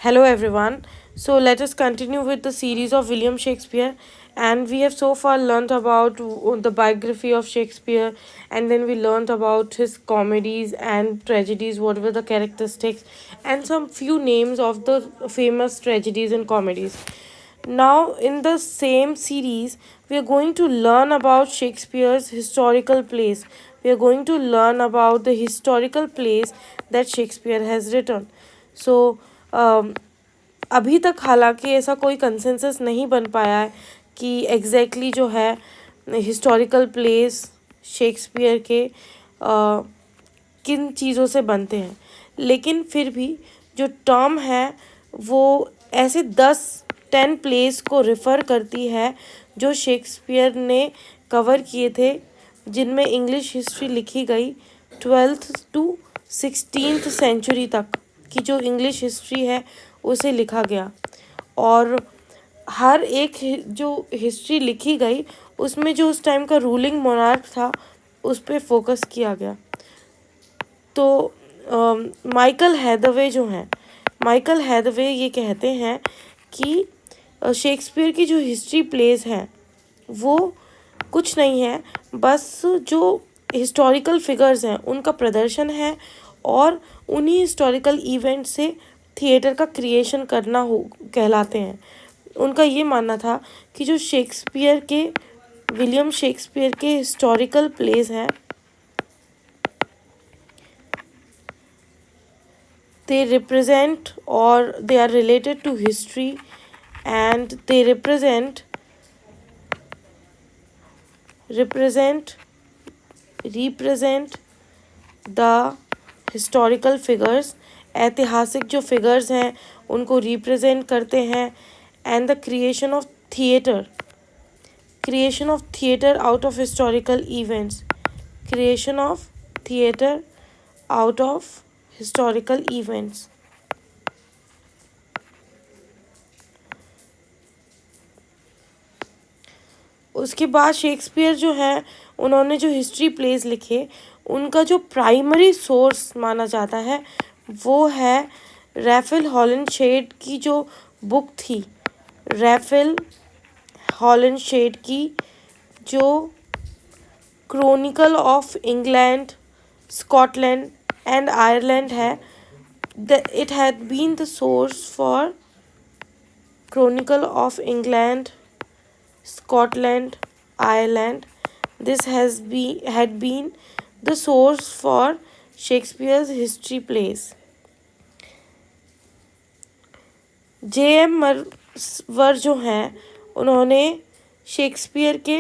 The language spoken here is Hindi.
Hello, everyone. So, let us continue with the series of William Shakespeare. And we have so far learnt about the biography of Shakespeare, and then we learnt about his comedies and tragedies, what were the characteristics, and some few names of the famous tragedies and comedies. Now, in the same series, we are going to learn about Shakespeare's historical plays. We are going to learn about the historical plays that Shakespeare has written. So, अभी तक हालांकि ऐसा कोई कंसेंसस नहीं बन पाया है कि जो है हिस्टोरिकल प्लेस शेक्सपियर के किन चीज़ों से बनते हैं, लेकिन फिर भी जो टर्म है वो ऐसे 10 प्लेस को रेफ़र करती है जो शेक्सपियर ने कवर किए थे, जिनमें इंग्लिश हिस्ट्री लिखी गई 12th to 16th सेंचुरी तक की जो इंग्लिश हिस्ट्री है उसे लिखा गया। और हर एक जो हिस्ट्री लिखी गई उसमें जो उस टाइम का रूलिंग मोनार्क था उस पर फोकस किया गया। तो माइकल हैदवे जो हैं, माइकल हैदवे ये कहते हैं कि शेक्सपियर की जो हिस्ट्री प्लेस हैं वो कुछ नहीं है, बस जो हिस्टोरिकल फिगर्स हैं उनका प्रदर्शन है और उन्हीं हिस्टोरिकल इवेंट से थिएटर का क्रिएशन करना हो कहलाते हैं। उनका ये मानना था कि जो विलियम शेक्सपियर के हिस्टोरिकल प्लेस हैं they represent or they are related to history and they represent the historical figures, ऐतिहासिक जो फिगर्स हैं उनको रिप्रेजेंट करते हैं। And the creation of theatre out of historical events, creation of theatre out of historical events. उसके बाद शेक्सपियर जो है उन्होंने जो हिस्ट्री प्लेस लिखे उनका जो प्राइमरी सोर्स माना जाता है वो है रैफेल हॉलिंशेड की जो बुक थी, रैफेल हॉलिंशेड की जो chronicle of England, Scotland and Ireland है। It had been the source for chronicle of England, Scotland, Ireland. This had been the source for Shakespeare's history plays. J.M. वर्र जो हैं उन्होंने शेक्सपियर के